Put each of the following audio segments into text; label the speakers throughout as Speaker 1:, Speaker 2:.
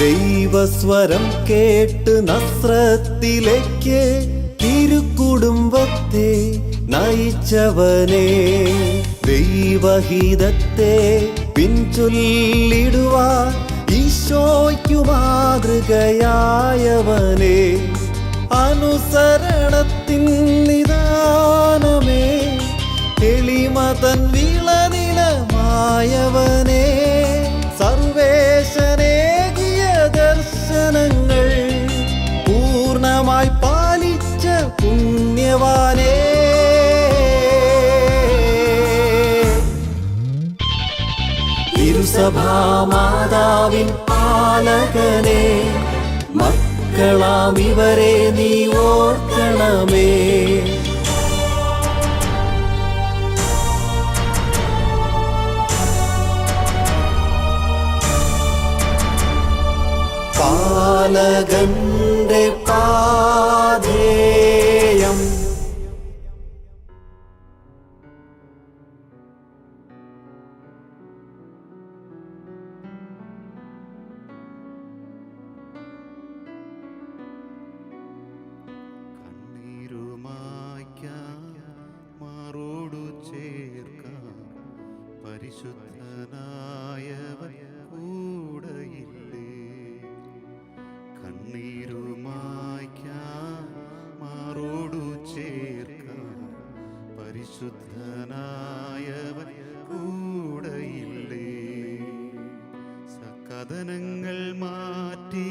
Speaker 1: ദൈവസ്വരം കേട്ട് നസ്രത്തിലേക്ക് തിരുക്കുടുംബത്തെ നയിച്ചവനെ, ദൈവഹിതത്തെ പിൻചൊല്ലിടുവാൻ ഈശോയ്ക്കു മാതൃകയായവനെ, അനുസരണത്തിൻ നിദാനമേ, എളിമതൻ വിളനിലമായവനെ, സർവേശനേകിയ ദർശനങ്ങൾ പൂർണ്ണമായി പാലിച്ച പുണ്യവാനേ, തിരുസഭാമാതാവിൻ പാലകനെ, മക്കളാം ഇവരെ നീ ഓർക്കണമേ. പാലകന്റെ പാധേയം.
Speaker 2: മാറോടു ചേർക്കാം പരിശുദ്ധനായവൻ കൂടെയില്ലേ, കണ്ണീരുമായ്ക്കാൻ മാറോടു ചേർക്കാം പരിശുദ്ധനായവൻ കൂടെയില്ലേ, സകദനങ്ങൾ മാറ്റി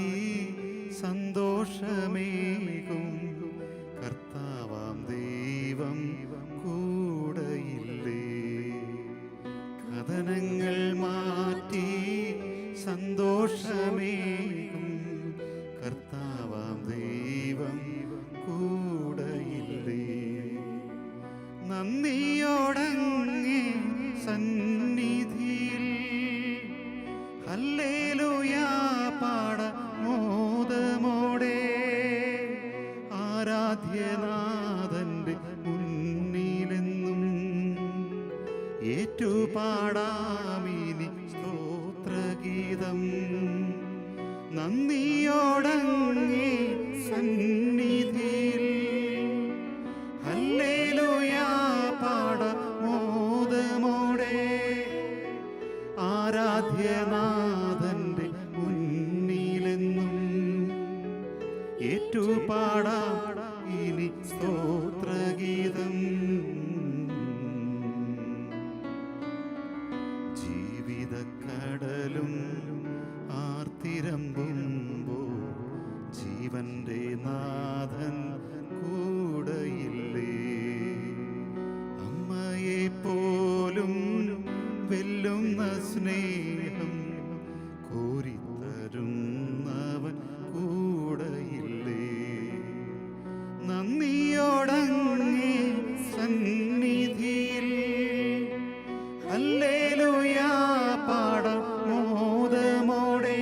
Speaker 2: സന്തോഷമേകും കർത്താവാം ദൈവം കൂടെയില്ലേ, കഥനങ്ങൾ മാറ്റി സന്തോഷമേകും കർത്താവാം ദൈവം കൂടെയില്ലേ, നന്ദിയോടങ്ങേ സന്നിധിയിൽ ഹല്ലേലൂയാ പാട മോദമോടെ, ആരാധ്യനാഥന്റെ മുന്നിലെന്നും ഏറ്റുപാടാമിനി സ്തോത്രഗീതം, നന്ദിയോടങ്ങേ സന്നിധിയിൽ ഹല്ലേലൂയാ പാട മോദമോടെ, ആരാധ്യനാഥന്റെ മുന്നിലെന്നും ഏറ്റുപാടാം ഇനി സ്തോത്രഗീതം. ജീവിതക്കടലും ആർത്തിരമ്പുമ്പോൾ ജീവന്റെ നാഥൻ കൂടെയില്ലേ, അമ്മയെ പോലും വെല്ലുന്ന സ്നേഹം കോരിത്തരുന്നവൻ കൂടെയില്ലേ, നന്ദിയോടങ്ങേ സന്നിധിയിൽ ഹല്ലേലൂയാ പാടം മോദമോടെ,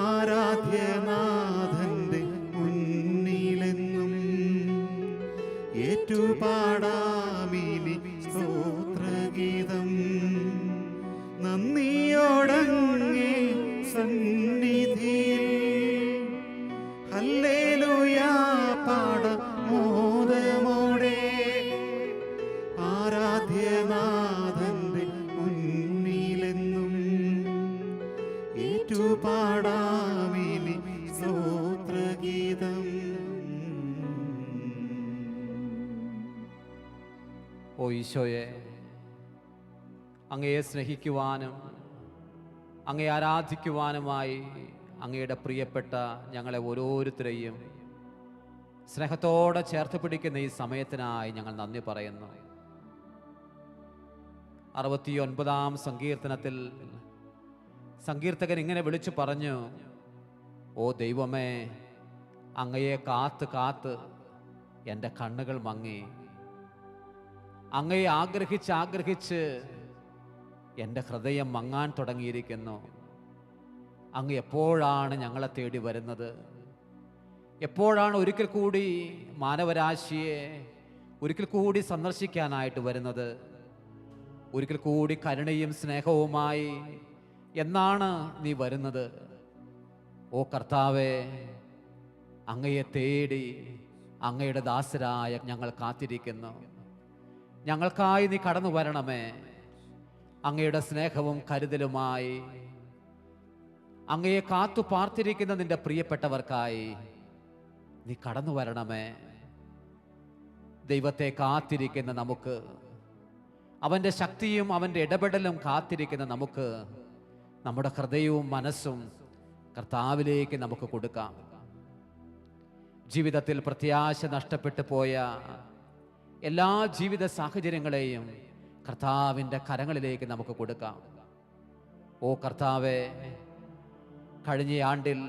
Speaker 2: ആരാധ്യനാഥന്റെ മുന്നിലെന്നും ഏറ്റുപാടാമിനി സ്തോത്രഗീതം, നന്ദിയോടങ്ങേ സന്നിധിയിൽ ഹല്ലേലൂയാ പാട മോദമോടെ, ആരാധ്യനാഥന്റെ മുന്നിലെന്നും ഏറ്റുപാടാമിനി സ്തോത്രഗീതം.
Speaker 3: ഓ ഈശോയെ, അങ്ങയെ സ്നേഹിക്കുവാനും അങ്ങയെ ആരാധിക്കുവാനുമായി അങ്ങയുടെ പ്രിയപ്പെട്ട ഞങ്ങളെ ഓരോരുത്തരെയും സ്നേഹത്തോടെ ചേർത്ത് പിടിക്കുന്ന ഈ സമയത്തിനായി ഞങ്ങൾ നന്ദി പറയുന്നു. 69-ാം സങ്കീർത്തനത്തിൽ സങ്കീർത്തകൻ ഇങ്ങനെ വിളിച്ചു പറഞ്ഞു, ഓ ദൈവമേ, അങ്ങയെ കാത്ത് കാത്ത് എൻ്റെ കണ്ണുകൾ മങ്ങി, അങ്ങയെ ആഗ്രഹിച്ച് എൻ്റെ ഹൃദയം മങ്ങാൻ തുടങ്ങിയിരിക്കുന്നു. അങ്ങ് എപ്പോഴാണ് ഞങ്ങളെ തേടി വരുന്നത്? എപ്പോഴാണ് ഒരിക്കൽ കൂടി മാനവരാശിയെ ഒരിക്കൽ കൂടി സന്ദർശിക്കാനായിട്ട് വരുന്നത്? ഒരിക്കൽ കൂടി കരുണയും സ്നേഹവുമായി എന്നാണ് നീ വരുന്നത്? ഓ കർത്താവേ, അങ്ങയെ തേടി അങ്ങയുടെ ദാസരായ ഞങ്ങൾ കാത്തിരിക്കുന്നു. ഞങ്ങൾക്കായി നീ കടന്നു വരണമേ. അങ്ങയുടെ സ്നേഹവും കരുതലുമായി അങ്ങയെ കാത്തു പാർത്തിരിക്കുന്ന നിന്റെ പ്രിയപ്പെട്ടവർക്കായി നീ കടന്നു വരണമേ. ദൈവത്തെ കാത്തിരിക്കുന്ന നമുക്ക്, അവൻ്റെ ശക്തിയും അവൻ്റെ ഇടപെടലും കാത്തിരിക്കുന്ന നമുക്ക്, നമ്മുടെ ഹൃദയവും മനസ്സും കർത്താവിലേക്ക് നമുക്ക് കൊടുക്കാം. ജീവിതത്തിൽ പ്രത്യാശ നഷ്ടപ്പെട്ടു പോയ എല്ലാ ജീവിത സാഹചര്യങ്ങളെയും കർത്താവിൻ്റെ കരങ്ങളിലേക്ക് നമുക്ക് കൊടുക്കാം. ഓ കർത്താവേ, കഴിഞ്ഞ ആണ്ടിൽ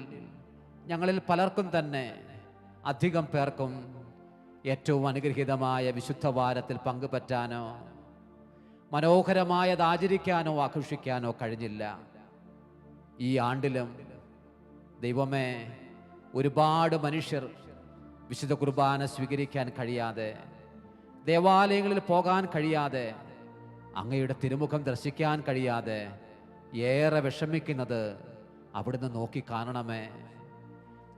Speaker 3: ഞങ്ങളിൽ പലർക്കും തന്നെ, അധികം പേർക്കും ഏറ്റവും അനുഗ്രഹീതമായ വിശുദ്ധ വാരത്തിൽ പങ്കുപറ്റാനോ മനോഹരമായത് ആചരിക്കാനോ ആഘോഷിക്കാനോ കഴിഞ്ഞില്ല. ഈ ആണ്ടിലും ദൈവമേ, ഒരുപാട് മനുഷ്യർ വിശുദ്ധ കുർബാന സ്വീകരിക്കാൻ കഴിയാതെ, ദേവാലയങ്ങളിൽ പോകാൻ കഴിയാതെ, അങ്ങയുടെ തിരുമുഖം ദർശിക്കാൻ കഴിയാതെ ഏറെ വിഷമിക്കുന്നത് അവിടുന്ന് നോക്കി കാണണമേ.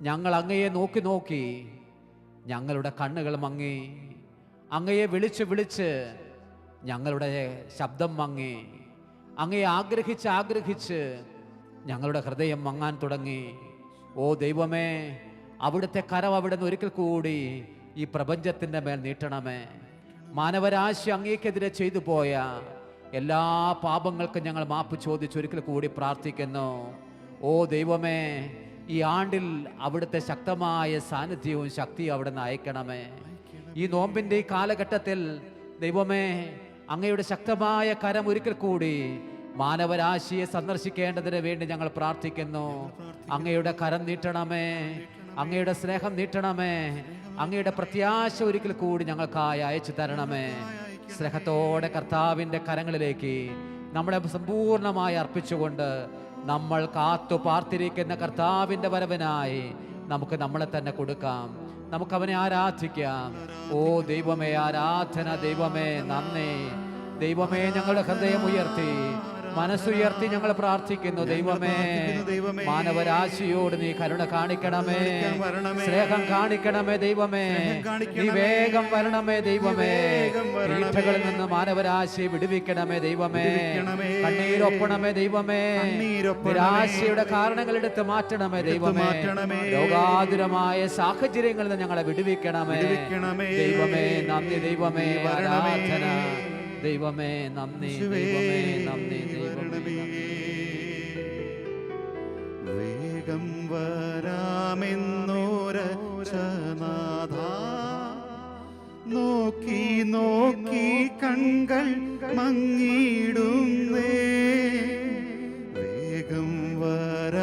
Speaker 3: ഞങ്ങൾ അങ്ങയെ നോക്കി നോക്കി ഞങ്ങളുടെ കണ്ണുകൾ മങ്ങി, അങ്ങയെ വിളിച്ച് വിളിച്ച് ഞങ്ങളുടെ ശബ്ദം മങ്ങി, അങ്ങയെ ആഗ്രഹിച്ച് ആഗ്രഹിച്ച് ഞങ്ങളുടെ ഹൃദയം മങ്ങാൻ തുടങ്ങി. ഓ ദൈവമേ, അവിടുത്തെ കരം അവിടുന്ന് ഒരിക്കൽ കൂടി ഈ പ്രപഞ്ചത്തിൻ്റെ മേൽ നീട്ടണമേ. മാനവരാശി അങ്ങേക്കെതിരെ ചെയ്തു പോയ എല്ലാ പാപങ്ങൾക്കും ഞങ്ങൾ മാപ്പ് ചോദിച്ച് ഒരിക്കൽ കൂടി പ്രാർത്ഥിക്കുന്നു. ഓ ദൈവമേ, ഈ ആണ്ടിൽ അവിടുത്തെ ശക്തമായ സാന്നിധ്യവും ശക്തിയും അവിടുന്ന് അയക്കണമേ. ഈ നോമ്പിൻ്റെ ഈ കാലഘട്ടത്തിൽ ദൈവമേ, അങ്ങയുടെ ശക്തമായ കരം ഒരിക്കൽ കൂടി മാനവരാശിയെ സന്ദർശിക്കേണ്ടതിന് വേണ്ടി ഞങ്ങൾ പ്രാർത്ഥിക്കുന്നു. അങ്ങയുടെ കരം നീട്ടണമേ, അങ്ങയുടെ സ്നേഹം നീട്ടണമേ, അങ്ങയുടെ പ്രത്യാശ ഒരിക്കൽ കൂടി ഞങ്ങൾക്കായി അയച്ചു തരണമേ. സ്നേഹത്തോടെ കർത്താവിൻ്റെ കരങ്ങളിലേക്ക് നമ്മളെ സമ്പൂർണമായി അർപ്പിച്ചുകൊണ്ട് നമ്മൾ കാത്തു പാർത്തിരിക്കുന്ന കർത്താവിൻ്റെ വരവിനായി നമുക്ക് നമ്മളെ തന്നെ കൊടുക്കാം. നമുക്കവനെ ആരാധിക്കാം. ഓ ദൈവമേ, ആരാധന. ദൈവമേ നന്ദി. ദൈവമേ, ഞങ്ങളുടെ ഹൃദയം ഉയർത്തി മനസ്സുയർത്തി ഞങ്ങൾ പ്രാർത്ഥിക്കുന്നു. ദൈവമേ, മാനവരാശിയോട് നീ കരുണ കാണിക്കണമേ, സ്നേഹം കാണിക്കണമേ. ദൈവമേ, നീ വേഗം വരണമേ. ദൈവമേ, പീഠകളിൽ നിന്ന് മാനവരാശിയെ വിടുവിക്കണമേ. ദൈവമേ, കണ്ണീരൊപ്പണമേ. ദൈവമേ, നിരാശയുടെ കാരണങ്ങൾ എടുത്ത് മാറ്റണമേ. ദൈവമേ, രോഗാതുരമായ സാഹചര്യങ്ങളിൽ നിന്ന് ഞങ്ങളെ വിടുവിക്കണമേ. ദൈവമേ നന്ദി. ദൈവമേ ആരാധന. ദൈവമേ നന്ദി. ദൈവമേ നന്ദി. ദൈവമേ
Speaker 2: വേഗം വരാമെന്നോരനാഥ, നോക്കി നോക്കി കൺകൾ മങ്ങിടുന്നേ. വേഗം വരാമെന്നോരനാഥ,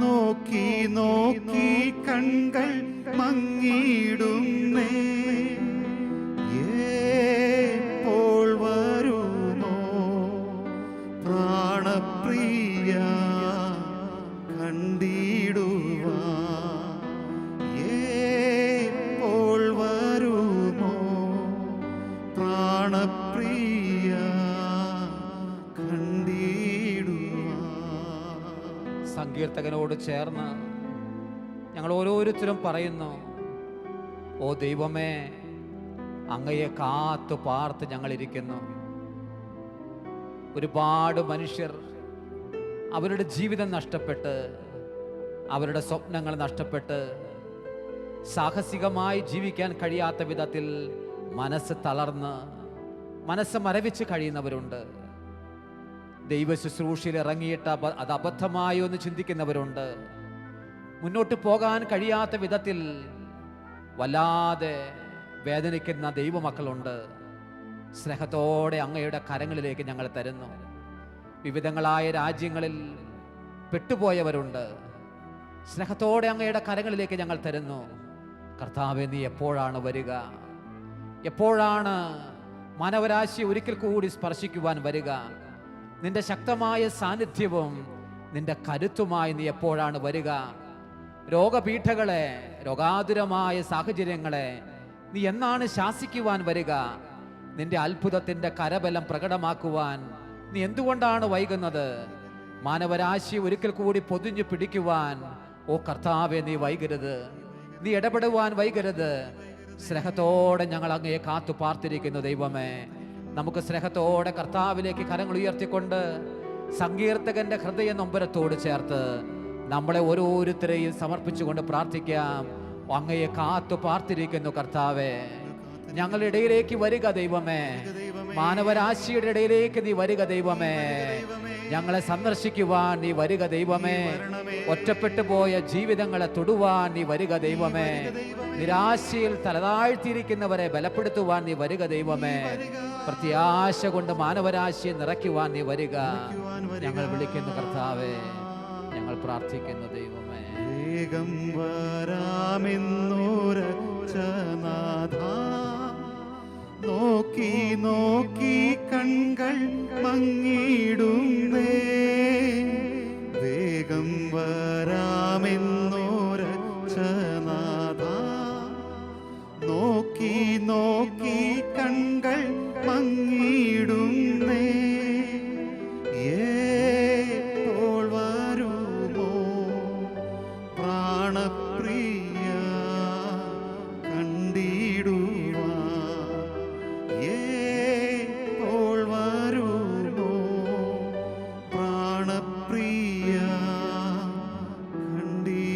Speaker 2: നോക്കി നോക്കി കൺകൾ മങ്ങിടുന്നേ. എപ്പോൾ വരുമോ പ്രാണപ്രിയ കണ്ടിടുവാൻ? എപ്പോൾ വരുമോ പ്രാണപ്രിയ കണ്ടിടുവാൻ?
Speaker 3: സങ്കീർത്തകനോട് ചേർന്ന് ഞങ്ങൾ ഓരോരുത്തരും പറയുന്നു, ഓ ദൈവമേ, അങ്ങയെ കാത്തു പാർത്ത് ഞങ്ങളിരിക്കുന്നു. ഒരുപാട് മനുഷ്യർ അവരുടെ ജീവിതം നഷ്ടപ്പെട്ട്, അവരുടെ സ്വപ്നങ്ങൾ നഷ്ടപ്പെട്ട്, സാഹസികമായി ജീവിക്കാൻ കഴിയാത്ത വിധത്തിൽ മനസ്സ് തളർന്ന്, മനസ്സ് മരവിച്ച് കഴിയുന്നവരുണ്ട്. ദൈവ ശുശ്രൂഷയിൽ ഇറങ്ങിയിട്ട് അത് അബദ്ധമായോ എന്ന് ചിന്തിക്കുന്നവരുണ്ട്. മുന്നോട്ട് പോകാൻ കഴിയാത്ത വിധത്തിൽ വല്ലാതെ വേദനിക്കുന്ന ദൈവമക്കളുണ്ട്. സ്നേഹത്തോടെ അങ്ങയുടെ കരങ്ങളിലേക്ക് ഞങ്ങൾ തരുന്നു. വിവിധങ്ങളായ രാജ്യങ്ങളിൽ പെട്ടുപോയവരുണ്ട്. സ്നേഹത്തോടെ അങ്ങയുടെ കരങ്ങളിലേക്ക് ഞങ്ങൾ തരുന്നു. കർത്താവേ, നീ എപ്പോഴാണ് വരിക? എപ്പോഴാണ് മാനവരാശി ഒരിക്കൽ കൂടി സ്പർശിക്കുവാൻ വരിക? നിന്റെ ശക്തമായ സാന്നിധ്യവും നിന്റെ കരുത്തുമായി നീ എപ്പോഴാണ് വരിക? രോഗപീഠകളെ, രോഗാതുരമായ സാഹചര്യങ്ങളെ നീ എന്നാണ് ശാസിക്കുവാൻ വരിക? നിന്റെ അത്ഭുതത്തിൻ്റെ കരബലം പ്രകടമാക്കുവാൻ നീ എന്തുകൊണ്ടാണ് വൈകുന്നത്? മാനവരാശി ഒരിക്കൽ കൂടി പൊതിഞ്ഞു പിടിക്കുവാൻ ഓ കർത്താവെ നീ വൈകരുത്, നീ ഇടപെടുവാൻ വൈകരുത്. സ്നേഹത്തോടെ ഞങ്ങൾ അങ്ങയെ കാത്തു പാർത്തിരിക്കുന്നു ദൈവമേ. നമുക്ക് സ്നേഹത്തോടെ കർത്താവിലേക്ക് കരങ്ങൾ ഉയർത്തിക്കൊണ്ട് സങ്കീർത്തകന്റെ ഹൃദയ നൊമ്പരത്തോട് ചേർത്ത് നമ്മളെ ഓരോരുത്തരെയും സമർപ്പിച്ചുകൊണ്ട് പ്രാർത്ഥിക്കാം. അങ്ങയെ കാത്തു പാർത്തിരിക്കുന്നു കർത്താവേ, ഞങ്ങളുടെ ഇടയിലേക്ക് വരിക ദൈവമേ. മാനവരാശിയുടെ ഇടയിലേക്ക് നീ വരിക ദൈവമേ. ഞങ്ങളെ സന്ദർശിക്കുവാൻ നീ വരിക ദൈവമേ. ഒറ്റപ്പെട്ടു പോയ ജീവിതങ്ങളെ തൊടുവാൻ നീ വരിക ദൈവമേ. നിരാശയിൽ തലതാഴ്ത്തിയിരിക്കുന്നവരെ ബലപ്പെടുത്തുവാൻ നീ വരിക ദൈവമേ. പ്രത്യാശ കൊണ്ട് മാനവരാശിയെ നിറയ്ക്കുവാൻ നീ വരിക. ഞങ്ങൾ വിളിക്കുന്നു കർത്താവേ, ഞങ്ങൾ പ്രാർത്ഥിക്കുന്നു ദൈവമേ.
Speaker 2: വേഗം വരാമെന്നോരച്ചനാഥ, നോക്കി നോക്കി കൺകൾ മങ്ങിടുന്നേ. വേഗം വരാമെന്നോരച്ചനാഥ, നോക്കി നോക്കി കൺകൾ മങ്ങിടുന്നേ. എപ്പോൾ വരുമോ പ്രാണപ്രിയ കണ്ടിടുവാൻ? എപ്പോൾ വരുമോ പ്രാണപ്രിയ കണ്ടിടുവാൻ?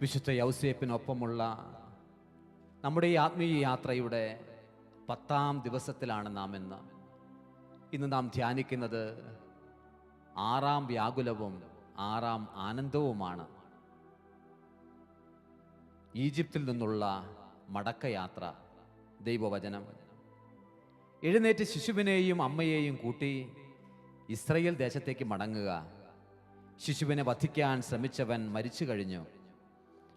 Speaker 3: വിശുദ്ധ യൗസേപ്പിനൊപ്പമുള്ള നമ്മുടെ ഈ ആത്മീയ യാത്രയുടെ 10ാം ദിവസത്തിലാണ് നാം ഇന്ന് നാം ധ്യാനിക്കുന്നത് 6ാം വ്യാകുലവും 6ാം ആനന്ദവുമാണ്. ഈജിപ്തിൽ നിന്നുള്ള മടക്കയാത്ര. ദൈവവചനം: എഴുന്നേറ്റ് ശിശുവിനെയും അമ്മയെയും കൂട്ടി ഇസ്രയേൽ ദേശത്തേക്ക് മടങ്ങുക. ശിശുവിനെ വധിക്കാൻ ശ്രമിച്ചവൻ മരിച്ചു കഴിഞ്ഞു.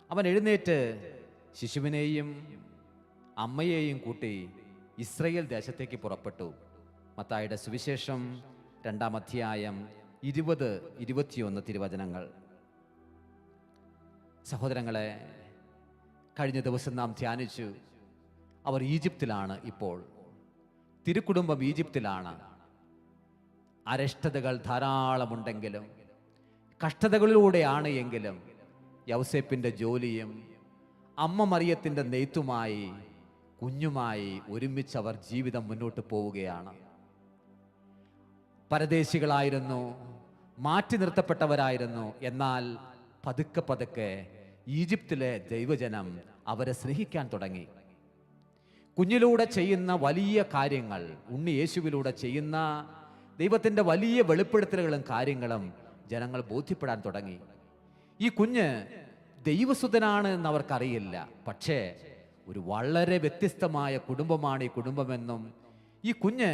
Speaker 3: അവൻ എഴുന്നേറ്റ് ശിശുവിനെയും അമ്മയെയും കൂട്ടി ഇസ്രയേൽ ദേശത്തേക്ക് പുറപ്പെട്ടു. മത്തായിയുടെ സുവിശേഷം 2-ാം അധ്യായം 20-21 തിരുവചനങ്ങൾ. സഹോദരങ്ങളെ, കഴിഞ്ഞ ദിവസം നാം ധ്യാനിച്ചു, അവർ ഈജിപ്തിലാണ്. ഇപ്പോൾ തിരുക്കുടുംബം ഈജിപ്തിലാണ്. അരിഷ്ടതകൾ ധാരാളമുണ്ടെങ്കിലും, കഷ്ടതകളിലൂടെയാണ് എങ്കിലും യൗസേപ്പിൻ്റെ ജോലിയും അമ്മ മറിയത്തിൻ്റെ നെയ്ത്തുമായി കുഞ്ഞുമായി ഒരുമിച്ച് അവർ ജീവിതം മുന്നോട്ട് പോവുകയാണ്. പരദേശികളായിരുന്നു, മാറ്റി നിർത്തപ്പെട്ടവരായിരുന്നു. എന്നാൽ പതുക്കെ പതുക്കെ ഈജിപ്തിലെ ദൈവജനം അവരെ സ്നേഹിക്കാൻ തുടങ്ങി. കുഞ്ഞിലൂടെ ചെയ്യുന്ന വലിയ കാര്യങ്ങൾ, ഉണ്ണി യേശുവിലൂടെ ചെയ്യുന്ന ദൈവത്തിൻ്റെ വലിയ വെളിപ്പെടുത്തലുകളും കാര്യങ്ങളും ജനങ്ങൾ ബോധ്യപ്പെടാൻ തുടങ്ങി. ഈ കുഞ്ഞ് ദൈവസുതനാണ് എന്ന് അവർക്കറിയില്ല. പക്ഷേ ഒരു വളരെ വ്യത്യസ്തമായ കുടുംബമാണ് ഈ കുടുംബമെന്നും ഈ കുഞ്ഞ്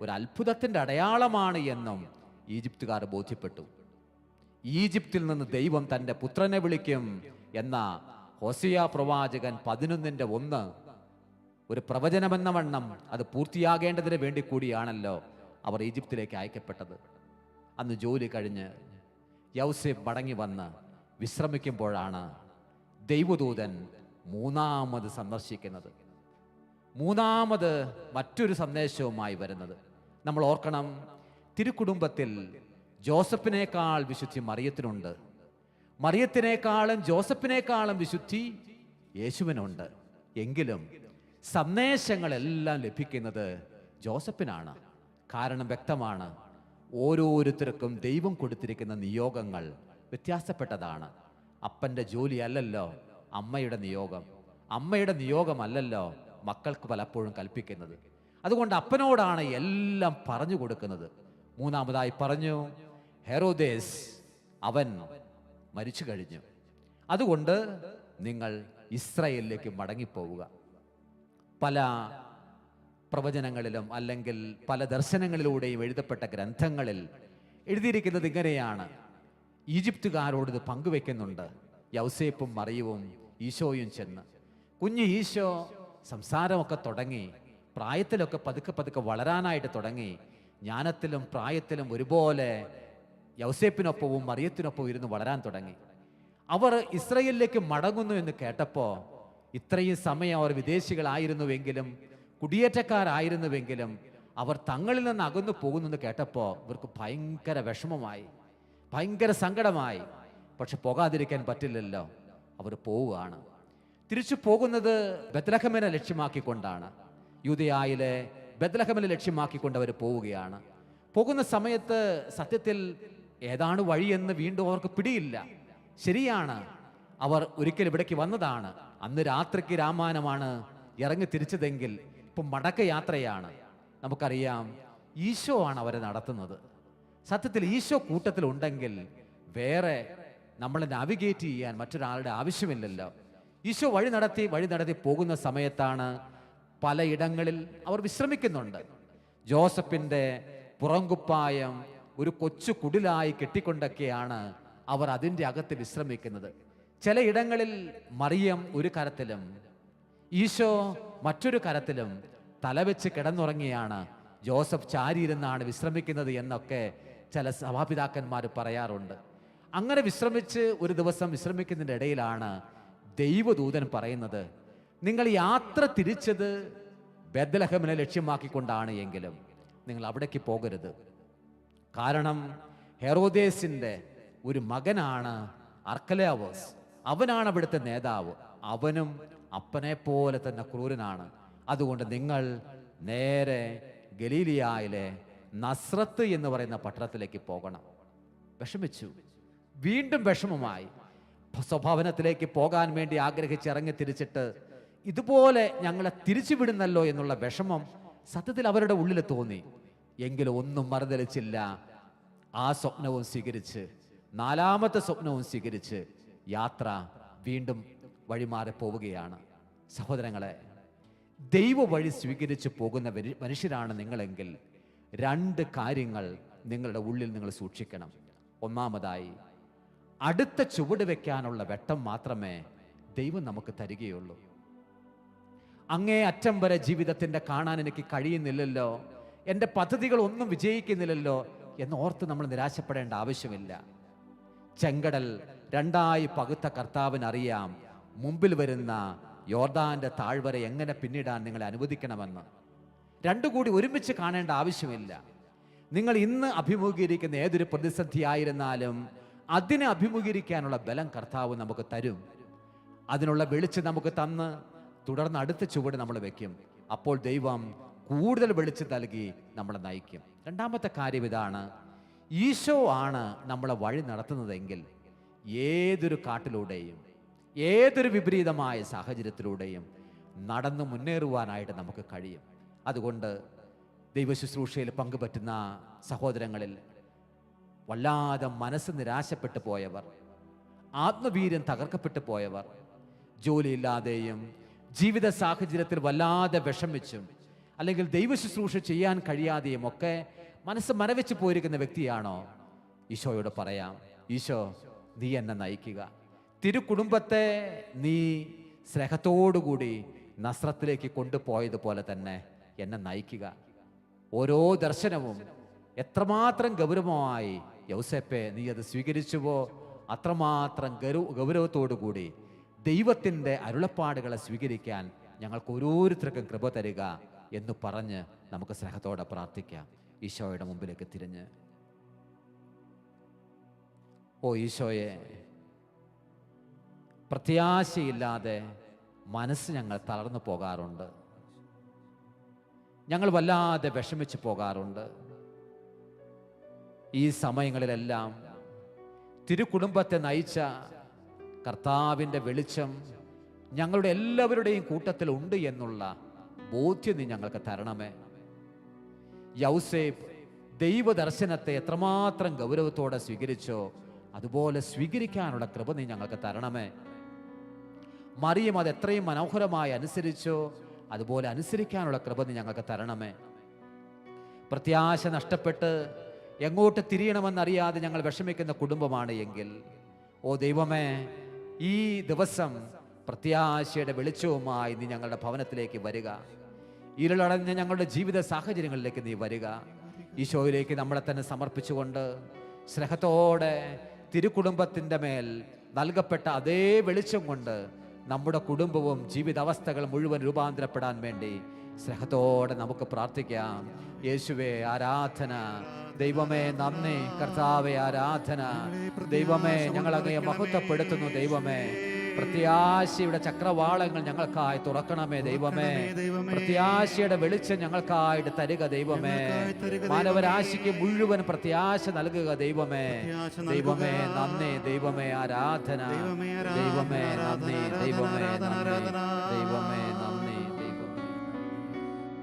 Speaker 3: ഒരു അത്ഭുതത്തിൻ്റെ അടയാളമാണ് എന്നും ഈജിപ്തുകാർ ബോധ്യപ്പെട്ടു. ഈജിപ്തിൽ നിന്ന് ദൈവം തൻ്റെ പുത്രനെ വിളിക്കും എന്ന ഹോസിയ പ്രവാചകൻ 11:1 ഒരു പ്രവചനമെന്ന വണ്ണം അത് പൂർത്തിയാകേണ്ടതിന് വേണ്ടി കൂടിയാണല്ലോ അവർ ഈജിപ്തിലേക്ക് അയക്കപ്പെട്ടത്. അന്ന് ജോലി കഴിഞ്ഞ് യൗസേപ്പ് മടങ്ങി വന്ന് വിശ്രമിക്കുമ്പോഴാണ് ദൈവദൂതൻ 3ാമത് സന്ദർശിക്കുന്നത്. 3ാമത് മറ്റൊരു സന്ദേശവുമായി വരുന്നത്. നമ്മൾ ഓർക്കണം, തിരുക്കുടുംബത്തിൽ ജോസഫിനേക്കാൾ വിശുദ്ധി മറിയത്തിനുണ്ട്. മറിയത്തിനേക്കാളും ജോസഫിനേക്കാളും വിശുദ്ധി യേശുവിനുണ്ട്. എങ്കിലും സന്ദേശങ്ങളെല്ലാം ലഭിക്കുന്നത് ജോസഫിനാണ്. കാരണം വ്യക്തമാണ്, ഓരോരുത്തർക്കും ദൈവം കൊടുത്തിരിക്കുന്ന നിയോഗങ്ങൾ വ്യത്യാസപ്പെട്ടതാണ്. അപ്പൻ്റെ ജോലി അല്ലല്ലോ അമ്മയുടെ നിയോഗം, അമ്മയുടെ നിയോഗമല്ലല്ലോ മക്കൾക്ക് പലപ്പോഴും കൽപ്പിക്കുന്നത്. അതുകൊണ്ട് അപ്പനോടാണ് എല്ലാം പറഞ്ഞു കൊടുക്കുന്നത്. 3ാമതായി പറഞ്ഞു, ഹെറോദേസ് അവൻ മരിച്ചു കഴിഞ്ഞു, അതുകൊണ്ട് നിങ്ങൾ ഇസ്രായേലിലേക്ക് മടങ്ങിപ്പോവുക. പല പ്രവചനങ്ങളിലും അല്ലെങ്കിൽ പല ദർശനങ്ങളിലൂടെയും എഴുതപ്പെട്ട ഗ്രന്ഥങ്ങളിൽ എഴുതിയിരിക്കുന്നത് ഇങ്ങനെയാണ്. ഈജിപ്തുകാരോട് ഇത് പങ്കുവെക്കുന്നുണ്ട്. യൗസേപ്പും മറിയവും ഈശോയും ചെന്ന്, കുഞ്ഞ് ഈശോ സംസാരമൊക്കെ തുടങ്ങി, പ്രായത്തിലൊക്കെ പതുക്കെ പതുക്കെ വളരാനായിട്ട് തുടങ്ങി. ജ്ഞാനത്തിലും പ്രായത്തിലും ഒരുപോലെ യൗസേപ്പിനൊപ്പവും മറിയത്തിനൊപ്പവും ഇരുന്ന് വളരാൻ തുടങ്ങി. അവർ ഇസ്രായേലിലേക്ക് മടങ്ങുന്നു എന്ന് കേട്ടപ്പോൾ ഇത്രയും സമയം അവർ വിദേശികളായിരുന്നുവെങ്കിലും കുടിയേറ്റക്കാരായിരുന്നുവെങ്കിലും അവർ തങ്ങളിൽ നിന്ന് അകന്നു പോകുന്നെന്ന് കേട്ടപ്പോൾ ഇവർക്ക് ഭയങ്കര വിഷമമായി, ഭയങ്കര സങ്കടമായി. പക്ഷെ പോകാതിരിക്കാൻ പറ്റില്ലല്ലോ, അവർ പോവുകയാണ്. തിരിച്ചു പോകുന്നത് ബത്ലഹേമിനെ ലക്ഷ്യമാക്കിക്കൊണ്ടാണ്. യൂദയായിലെ ബത്ലഹേമിനെ ലക്ഷ്യമാക്കിക്കൊണ്ട് അവർ പോവുകയാണ്. പോകുന്ന സമയത്ത് സത്യത്തിൽ ഏതാണ് വഴിയെന്ന് വീണ്ടും അവർക്ക് പിടിയില്ല. ശരിയാണ്, അവർ ഒരിക്കൽ ഇവിടേക്ക് വന്നതാണ്. അന്ന് രാത്രിക്ക് രാമായണമാണ് ഇറങ്ങി തിരിച്ചതെങ്കിൽ ഇപ്പം മടക്ക യാത്രയാണ്. നമുക്കറിയാം, ഈശോ ആണ് അവരെ നടത്തുന്നത്. സത്യത്തിൽ ഈശോ കൂട്ടത്തിലുണ്ടെങ്കിൽ വേറെ നമ്മളെ നാവിഗേറ്റ് ചെയ്യാൻ മറ്റൊരാളുടെ ആവശ്യമില്ലല്ലോ. ഈശോ വഴി നടത്തി പോകുന്ന സമയത്താണ് പലയിടങ്ങളിൽ അവർ വിശ്രമിക്കുന്നുണ്ട്. ജോസഫിൻ്റെ പുറംകുപ്പായം ഒരു കൊച്ചു കുടിലായി കെട്ടിക്കൊണ്ടൊക്കെയാണ് അവർ അതിൻ്റെ അകത്ത് വിശ്രമിക്കുന്നത്. ചിലയിടങ്ങളിൽ മറിയം ഒരു കരത്തിലും ഈശോ മറ്റൊരു കരത്തിലും തലവെച്ച് കിടന്നുറങ്ങിയാണ് ജോസഫ് ചാരിയിരുന്നാണ് വിശ്രമിക്കുന്നത് എന്നൊക്കെ ചില സഭാപിതാക്കന്മാർ പറയാറുണ്ട്. അങ്ങനെ വിശ്രമിച്ച് ഒരു ദിവസം വിശ്രമിക്കുന്നതിൻ്റെ ഇടയിലാണ് ദൈവദൂതൻ പറയുന്നത്, നിങ്ങൾ യാത്ര തിരിച്ചത് ബത്ലഹേമിനെ ലക്ഷ്യമാക്കിക്കൊണ്ടാണ് എങ്കിലും നിങ്ങൾ അവിടേക്ക് പോകരുത്. കാരണം ഹെറോദേസിൻ്റെ ഒരു മകനാണ് അർക്കലാവോസ്, അവനാണ് അവിടുത്തെ നേതാവ്. അവനും അപ്പനെ പോലെ തന്നെ ക്രൂരനാണ്. അതുകൊണ്ട് നിങ്ങൾ നേരെ ഗലീലിയായിലെ നസ്രത്ത് എന്ന് പറയുന്ന പട്ടണത്തിലേക്ക് പോകണം. വിഷമിച്ചു, വീണ്ടും വിഷമമായി. സ്വഭവനത്തിലേക്ക് പോകാൻ വേണ്ടി ആഗ്രഹിച്ച് ഇറങ്ങി തിരിച്ചിട്ട് ഇതുപോലെ ഞങ്ങളെ തിരിച്ചുവിടുന്നല്ലോ എന്നുള്ള വിഷമം സത്യത്തിൽ അവരുടെ ഉള്ളിൽ തോന്നി. എങ്കിലും ഒന്നും മറുതലിച്ചില്ല. ആ സ്വപ്നവും സ്വീകരിച്ച്, നാലാമത്തെ സ്വപ്നവും സ്വീകരിച്ച് യാത്ര വീണ്ടും വഴിമാറി പോവുകയാണ്. സഹോദരങ്ങളെ, ദൈവ വഴി സ്വീകരിച്ച് പോകുന്ന മനുഷ്യരാണ് നിങ്ങളെങ്കിൽ രണ്ട് കാര്യങ്ങൾ നിങ്ങളുടെ ഉള്ളിൽ നിങ്ങൾ സൂക്ഷിക്കണം. ഒന്നാമതായി, അടുത്ത ചുവട് വെക്കാനുള്ള വെട്ടം മാത്രമേ ദൈവം നമുക്ക് തരികയുള്ളൂ. അങ്ങേ അറ്റം വരെ ജീവിതത്തിൻ്റെ കാണാൻ എനിക്ക് കഴിയുന്നില്ലല്ലോ, എൻ്റെ പദ്ധതികൾ ഒന്നും വിജയിക്കുന്നില്ലല്ലോ എന്നോർത്ത് നമ്മൾ നിരാശപ്പെടേണ്ട ആവശ്യമില്ല. ചെങ്കടൽ രണ്ടായി പകുത്ത കർത്താവിനറിയാം മുമ്പിൽ വരുന്ന യോർദാന്റെ താഴ്വര എങ്ങനെ പിന്നിടാൻ നിങ്ങളെ അനുവദിക്കണമെന്ന്. രണ്ടു കൂടി ഒരുമിച്ച് കാണേണ്ട ആവശ്യമില്ല. നിങ്ങൾ ഇന്ന് അഭിമുഖീകരിക്കുന്ന ഏതൊരു പ്രതിസന്ധി ആയിരുന്നാലും അതിനെ അഭിമുഖീകരിക്കാനുള്ള ബലം കർത്താവ് നമുക്ക് തരും. അതിനുള്ള വെളിച്ചം നമുക്ക് തന്ന് തുടർന്ന് അടുത്ത ചുവട് നമ്മൾ വെക്കും. അപ്പോൾ ദൈവം കൂടുതൽ വെളിച്ചം നൽകി നമ്മളെ നയിക്കും. രണ്ടാമത്തെ കാര്യം ഇതാണ്, ഈശോ ആണ് നമ്മളെ വഴി നടത്തുന്നതെങ്കിൽ ഏതൊരു കാട്ടിലൂടെയും ഏതൊരു വിപരീതമായ സാഹചര്യത്തിലൂടെയും നടന്നു മുന്നേറുവാനായിട്ട് നമുക്ക് കഴിയും. അതുകൊണ്ട് ദൈവശുശ്രൂഷയിൽ പങ്കുപറ്റുന്ന സഹോദരങ്ങളിൽ വല്ലാതെ മനസ്സ് നിരാശപ്പെട്ടു പോയവർ, ആത്മവീര്യം തകർക്കപ്പെട്ടു പോയവർ, ജോലിയില്ലാതെയും ജീവിത സാഹചര്യത്തിൽ വല്ലാതെ വിഷമിച്ചും അല്ലെങ്കിൽ ദൈവശുശ്രൂഷ ചെയ്യാൻ കഴിയാതെയും ഒക്കെ മനസ്സ് മരവിച്ച് പോയിരിക്കുന്ന വ്യക്തിയാണോ? ഈശോയോട് പറയാം, ഈശോ നീ എന്നെ നയിക്കുക. തിരുക്കുടുംബത്തെ നീ സ്നേഹത്തോടുകൂടി നസ്രത്തിലേക്ക് കൊണ്ടുപോയതുപോലെ തന്നെ എന്നെ നയിക്കുക. ഓരോ ദർശനവും എത്രമാത്രം ഗൗരവമായി യൗസേപ്പെ നീ അത് സ്വീകരിച്ചുവോ അത്രമാത്രം ഗൗരവത്തോടു കൂടി ദൈവത്തിൻ്റെ അരുളപ്പാടുകളെ സ്വീകരിക്കാൻ ഞങ്ങൾക്ക് ഓരോരുത്തർക്കും കൃപ തരിക എന്ന് പറഞ്ഞ് നമുക്ക് സ്നേഹത്തോടെ പ്രാർത്ഥിക്കാം. ഈശോയുടെ മുമ്പിലേക്ക് തിരിഞ്ഞ്, ഓ ഈശോയെ, പ്രത്യാശയില്ലാതെ മനസ്സ് ഞങ്ങൾ തളർന്നു പോകാറുണ്ട്, ഞങ്ങൾ വല്ലാതെ വിഷമിച്ചു പോകാറുണ്ട്. ഈ സമയങ്ങളിലെല്ലാം തിരുക്കുടുംബത്തെ നയിച്ച കർത്താവിൻ്റെ വെളിച്ചം ഞങ്ങളുടെ എല്ലാവരുടെയും കൂട്ടത്തിൽ ഉണ്ട് എന്നുള്ള ബോധ്യം നീ ഞങ്ങൾക്ക് തരണമേ. യൗസേപ്പ് ദൈവദർശനത്തെ എത്രമാത്രം ഗൗരവത്തോടെ സ്വീകരിച്ചോ അതുപോലെ സ്വീകരിക്കാനുള്ള കൃപ നീ ഞങ്ങൾക്ക് തരണമേ. മറിയം അത് എത്രയും മനോഹരമായി അനുസരിച്ചോ അതുപോലെ അനുസരിക്കാനുള്ള കൃപ നീ ഞങ്ങൾക്ക് തരണമേ. പ്രത്യാശ നഷ്ടപ്പെട്ട് എങ്ങോട്ട് തിരിയണമെന്നറിയാതെ ഞങ്ങൾ വിഷമിക്കുന്ന കുടുംബമാണ് എങ്കിൽ, ഓ ദൈവമേ, ഈ ദിവസം പ്രത്യാശയുടെ വെളിച്ചവുമായി നീ ഞങ്ങളുടെ ഭവനത്തിലേക്ക് വരിക. ഇരുളടഞ്ഞ ഞങ്ങളുടെ ജീവിത സാഹചര്യങ്ങളിലേക്ക് നീ വരിക. ഈശോയിലേക്ക് നമ്മളെ തന്നെ സമർപ്പിച്ചുകൊണ്ട് സ്നേഹത്തോടെ തിരുക്കുടുംബത്തിൻ്റെ മേൽ നൽകപ്പെട്ട അതേ വെളിച്ചം കൊണ്ട് നമ്മുടെ കുടുംബവും ജീവിതാവസ്ഥകൾ മുഴുവൻ രൂപാന്തരപ്പെടാൻ വേണ്ടി സ്നേഹത്തോടെ നമുക്ക് പ്രാർത്ഥിക്കാം. യേശുവേ ആരാധന, ദൈവമേ നന്ദി, കർത്താവേ ആരാധന. ദൈവമേ ഞങ്ങൾ അങ്ങയെ മഹത്വപ്പെടുത്തുന്നു. ദൈവമേ പ്രത്യാശയുടെ ചക്രവാളങ്ങൾ ഞങ്ങൾക്കായി തുറക്കണമേ. ദൈവമേ പ്രത്യാശയുടെ വെളിച്ചം ഞങ്ങൾക്കായിട്ട് തരിക. ദൈവമേ മാനവരാശിക്ക് മുഴുവൻ പ്രത്യാശ നൽകുക. ദൈവമേ ദൈവമേ നന്ദി, ദൈവമേ ആരാധന, ദൈവമേ നന്ദി, ദൈവമേ നന്ദി, ദൈവമേ നന്ദി, ദൈവമേ.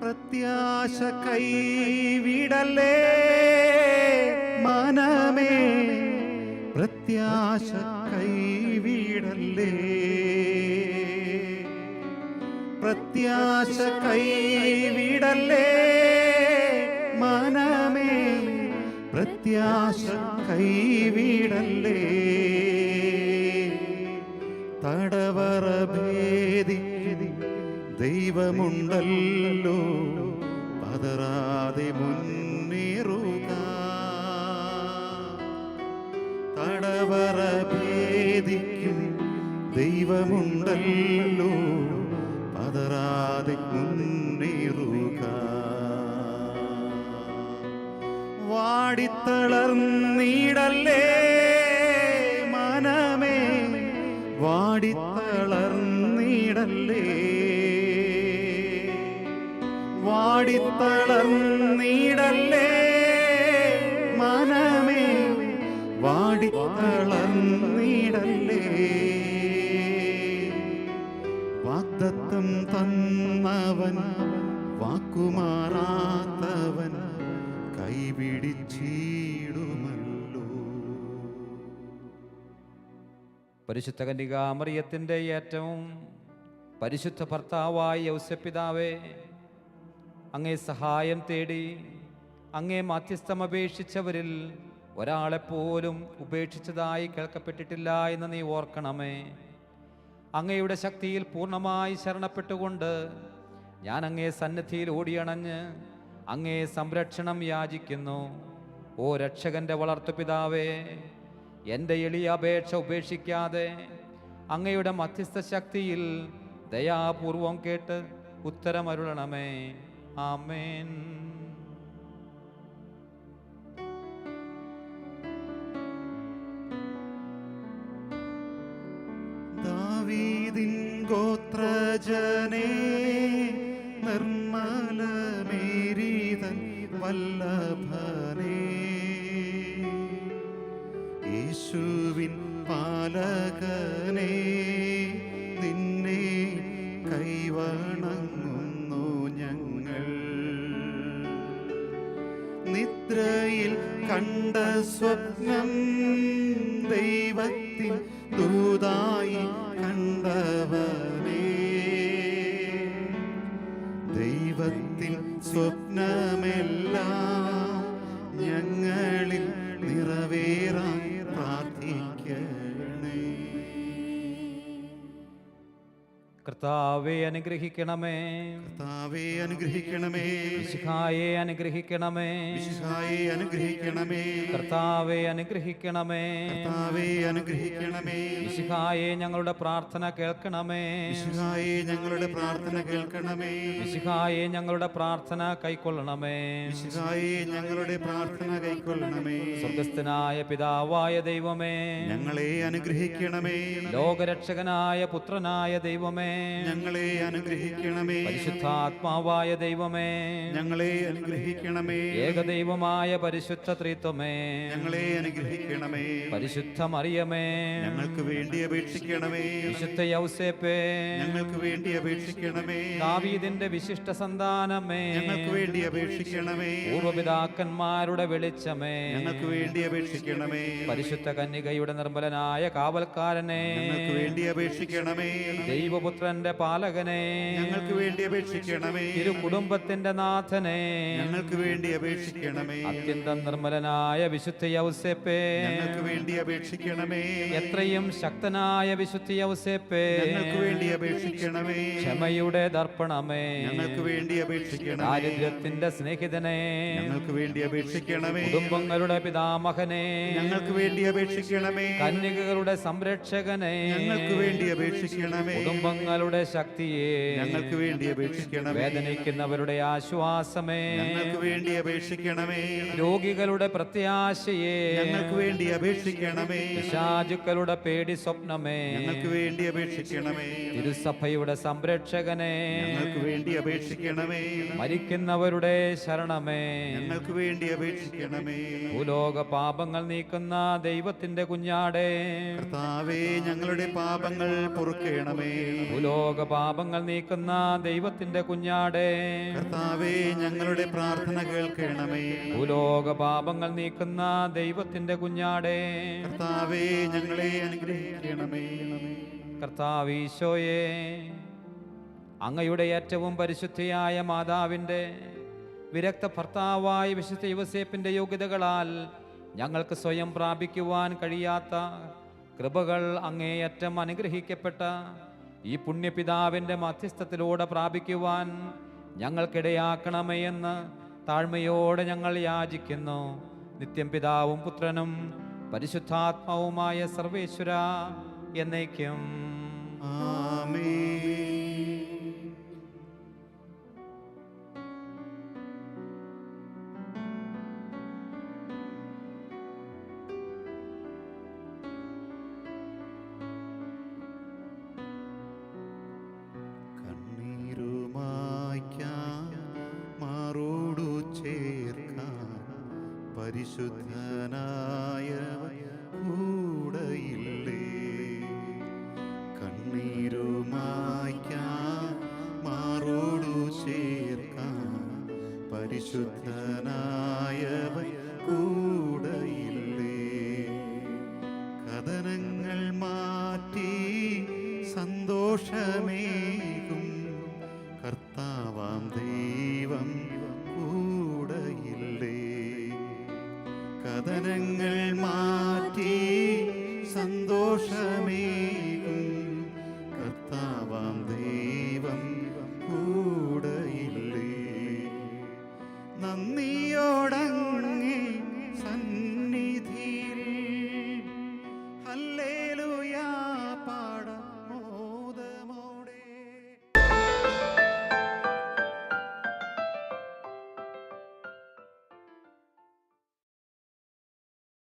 Speaker 2: പ്രത്യാശ കൈവിടലേ മനമേ, പ്രത്യാശ കൈവിടലേ, പ്രത്യാശ കൈവിടലേ മനമേ, പ്രത്യാശ കൈവിടലേ. തടവറ ഭേദിക്ക് ദൈവമുണ്ടല്ലോ, പതറാതെ മുന്നേറുക. തടവറ ഭേദിക്കും ദൈവമുണ്ടല്ലോ, പതറാതെ മുന്നേറുക. വാടിത്തളർന്നിടല്ലേ മനമേ, വാടിത്തളർന്നിടല്ലേ, വാടിത്തളർന്നിടല്ലേ മനമേ, വാടിത്തളർന്നിടല്ലേ. വാഗ്ദത്തം തന്നവൻ വാക്കുമാറാത്തവൻ കൈപിടിച്ചിടുമല്ലോ.
Speaker 3: പരിശുദ്ധ കന്യകാമറിയത്തിൻ്റെ ഏറ്റവും പരിശുദ്ധ ഭർത്താവായ യൗസേപ്പിതാവേ, അങ്ങേ സഹായം തേടി അങ്ങേ മാധ്യസ്ഥം അപേക്ഷിച്ചവരിൽ ഒരാളെപ്പോലും ഉപേക്ഷിച്ചതായി കേൾക്കപ്പെട്ടിട്ടില്ല എന്ന് നീ ഓർക്കണമേ. അങ്ങയുടെ ശക്തിയിൽ പൂർണ്ണമായി ശരണപ്പെട്ടുകൊണ്ട് ഞാൻ അങ്ങേ സന്നിധിയിൽ ഓടിയണഞ്ഞ് അങ്ങേ സംരക്ഷണം യാചിക്കുന്നു. ഓ രക്ഷകന്റെ വളർത്തുപിതാവേ, എൻ്റെ എളിയ അപേക്ഷ ഉപേക്ഷിക്കാതെ അങ്ങയുടെ മധ്യസ്ഥ ശക്തിയിൽ ദയാപൂർവം കേട്ട് ഉത്തരമരുളണമേ. ആമേൻ.
Speaker 2: ദാവീദിൻ ഗോത്രജനേ, നിർമ്മലമേരീതൻ വല്ലഭനേ, യേശുവിൻ പാലകനേ, നിന്നെ കൈവണങ്ങുന്നു ഞങ്ങൾ. നിദ്രയിൽ കണ്ട സ്വപ്നം ദൈവത്തിൻ ദൂതായി കണ്ടവനേ, ദൈവത്തിൻ സ്വപ്നമെല്ലാം ഞങ്ങളിൽ നിറവേറാൻ പ്രാർത്ഥിക്കണേ.
Speaker 3: കർത്താവേ അനുഗ്രഹിക്കണമേ,
Speaker 2: കർത്താവേ അനുഗ്രഹിക്കണമേ,
Speaker 3: മിശിഹായെ അനുഗ്രഹിക്കണമേ,
Speaker 2: മിശിഹായെ അനുഗ്രഹിക്കണമേ,
Speaker 3: കർത്താവേ അനുഗ്രഹിക്കണമേ,
Speaker 2: കർത്താവേ അനുഗ്രഹിക്കണമേ,
Speaker 3: മിശിഹായെ ഞങ്ങളുടെ പ്രാർത്ഥന കേൾക്കണമേ,
Speaker 2: മിശിഹായെ ഞങ്ങളുടെ പ്രാർത്ഥന കേൾക്കണമേ,
Speaker 3: മിശിഹായെ ഞങ്ങളുടെ പ്രാർത്ഥന കൈക്കൊള്ളണമേ,
Speaker 2: മിശിഹായെ ഞങ്ങളുടെ പ്രാർത്ഥന കൈക്കൊള്ളണമേ.
Speaker 3: സ്വർഗസ്ഥനായ പിതാവായ ദൈവമേ,
Speaker 2: ഞങ്ങളെ അനുഗ്രഹിക്കണമേ,
Speaker 3: ലോകരക്ഷകനായ പുത്രനായ ദൈവമേ,
Speaker 2: ഞങ്ങളെ അനുഗ്രഹിക്കണമേ,
Speaker 3: പരിശുദ്ധാത്മാവായ ദൈവമേ,
Speaker 2: ഞങ്ങളെ അനുഗ്രഹിക്കണമേ,
Speaker 3: ഏകദൈവമായ പരിശുദ്ധ ത്രിത്വമേ,
Speaker 2: ഞങ്ങളെ അനുഗ്രഹിക്കണമേ,
Speaker 3: പരിശുദ്ധ മറിയമേ,
Speaker 2: ഞങ്ങൾക്ക് വേണ്ടി അപേക്ഷിക്കണമേ,
Speaker 3: വിശുദ്ധ യൗസേപ്പേ,
Speaker 2: ഞങ്ങൾക്ക് വേണ്ടി അപേക്ഷിക്കണമേ,
Speaker 3: ദാവീദിന്റെ വിശിഷ്ട സന്താനമേ,
Speaker 2: ഞങ്ങൾക്ക് വേണ്ടി അപേക്ഷിക്കണമേ,
Speaker 3: പൂർവപിതാക്കന്മാരുടെ വെളിച്ചമേ,
Speaker 2: ഞങ്ങൾക്ക് വേണ്ടി അപേക്ഷിക്കണമേ,
Speaker 3: പരിശുദ്ധ കന്യകയുടെ നിർമ്മലനായ കാവൽക്കാരനെ,
Speaker 2: ഞങ്ങൾക്ക് വേണ്ടി അപേക്ഷിക്കണമേ,
Speaker 3: ദൈവപുത്ര
Speaker 4: പുത്രന്റെ പാലകനെ,
Speaker 2: ഞങ്ങൾക്ക് വേണ്ടി അപേക്ഷിക്കണമേ.
Speaker 4: തിരു കുടുംബത്തിന്റെ നാഥനെ,
Speaker 2: ഞങ്ങൾക്ക് വേണ്ടി അപേക്ഷിക്കണമേ.
Speaker 4: അത്യന്തം നിർമ്മലനായ വിശുദ്ധ യൗസേപ്പേ,
Speaker 2: ഞങ്ങൾക്ക് വേണ്ടി അപേക്ഷിക്കണമേ.
Speaker 4: എത്രയും ശക്തനായ വിശുദ്ധ യൗസേപ്പേ,
Speaker 2: ഞങ്ങൾക്ക് വേണ്ടി അപേക്ഷിക്കണമേ.
Speaker 4: ക്ഷമയുടെ ദർപ്പണമേ,
Speaker 2: ഞങ്ങൾക്ക് വേണ്ടി അപേക്ഷിക്കണമേ.
Speaker 4: ദാരിദ്ര്യത്തിന്റെ സ്നേഹിതനെ,
Speaker 2: ഞങ്ങൾക്ക് വേണ്ടി അപേക്ഷിക്കണമേ.
Speaker 4: കുടുംബങ്ങളുടെ പിതാമഹനെ,
Speaker 2: ഞങ്ങൾക്ക് വേണ്ടി അപേക്ഷിക്കണമേ.
Speaker 4: കന്യകകളുടെ സംരക്ഷകനെ,
Speaker 2: ഞങ്ങൾക്ക് വേണ്ടി അപേക്ഷിക്കണമേ.
Speaker 4: കുടുംബങ്ങളുടെ ശക്തിയെ,
Speaker 2: ഞങ്ങൾക്ക് വേണ്ടി അപേക്ഷിക്കണമേ.
Speaker 4: വേദനിക്കുന്നവരുടെ ആശ്വാസമേ,
Speaker 2: ഞങ്ങൾക്ക് വേണ്ടി അപേക്ഷിക്കണമേ.
Speaker 4: രോഗികളുടെ പ്രത്യാശയെ,
Speaker 2: ഞങ്ങൾക്ക് വേണ്ടി അപേക്ഷിക്കണമേ.
Speaker 4: പിശാചുക്കളുടെ പേടി സ്വപ്നമേ,
Speaker 2: ഞങ്ങൾക്ക് വേണ്ടി അപേക്ഷിക്കണമേ.
Speaker 4: തിരുസഭയുടെ സംരക്ഷകനെ,
Speaker 2: ഞങ്ങൾക്ക് വേണ്ടി അപേക്ഷിക്കണമേ.
Speaker 4: മരിക്കുന്നവരുടെ ശരണമേ,
Speaker 2: ഞങ്ങൾക്ക് വേണ്ടി അപേക്ഷിക്കണമേ.
Speaker 4: ഭൂലോക പാപങ്ങൾ നീക്കുന്ന ദൈവത്തിന്റെ കുഞ്ഞാടേ,
Speaker 2: കർത്താവേ, ഞങ്ങളുടെ പാപങ്ങൾ പൊറുക്കണമേ.
Speaker 4: ഭൂലോക പാപങ്ങൾ നീക്കുന്ന ദൈവത്തിന്റെ കുഞ്ഞാടേ,
Speaker 2: കർത്താവേ, ഞങ്ങളുടെ പ്രാർത്ഥന കേൾക്കണമേ.
Speaker 4: ഭൂലോക പാപങ്ങൾ നീക്കുന്ന ദൈവത്തിന്റെ കുഞ്ഞാടേ,
Speaker 2: കർത്താവേ, ഞങ്ങളെ അനുഗ്രഹിക്കണമേ.
Speaker 4: കർത്താവീശോയെ, അങ്ങയുടെ ഏറ്റവും പരിശുദ്ധിയായ മാതാവിൻ്റെ വിരക്ത ഭർത്താവായ വിശുദ്ധ യോസേപ്പിൻ്റെ യോഗ്യതകളാൽ ഞങ്ങൾക്ക് സ്വയം പ്രാപിക്കുവാൻ കഴിയാത്ത കൃപകൾ അങ്ങേയറ്റം അനുഗ്രഹിക്കപ്പെട്ട ഈ പുണ്യപിതാവിൻ്റെ മധ്യസ്ഥത്തിലൂടെ പ്രാപിക്കുവാൻ ഞങ്ങൾക്കിടയാക്കണമേ എന്ന് താഴ്മയോടെ ഞങ്ങൾ യാചിക്കുന്നു. നിത്യം പിതാവും പുത്രനും പരിശുദ്ധാത്മാവുമായ സർവേശ്വര എന്നേക്കും.
Speaker 2: ആമേൻ. കണ്ണീരുമായ്ക്കാൻ മാറോടു ചേർക്കാൻ പരിശുദ്ധനായവൻ കൂടെയില്ലേ. കണ്ണീരുമായ്ക്കാൻ മാറോടു ചേർക്കാൻ പരിശുദ്ധനായവൻ കൂടെയില്ലേ. കഥനങ്ങൾ മാറ്റി സന്തോഷമേകും കർത്താവാം ദൈവം കൂടെയില്ലേ. കഥനങ്ങൾ മാറ്റി സന്തോഷമേകും കർത്താവാം ദൈവം കൂടെയില്ലേ.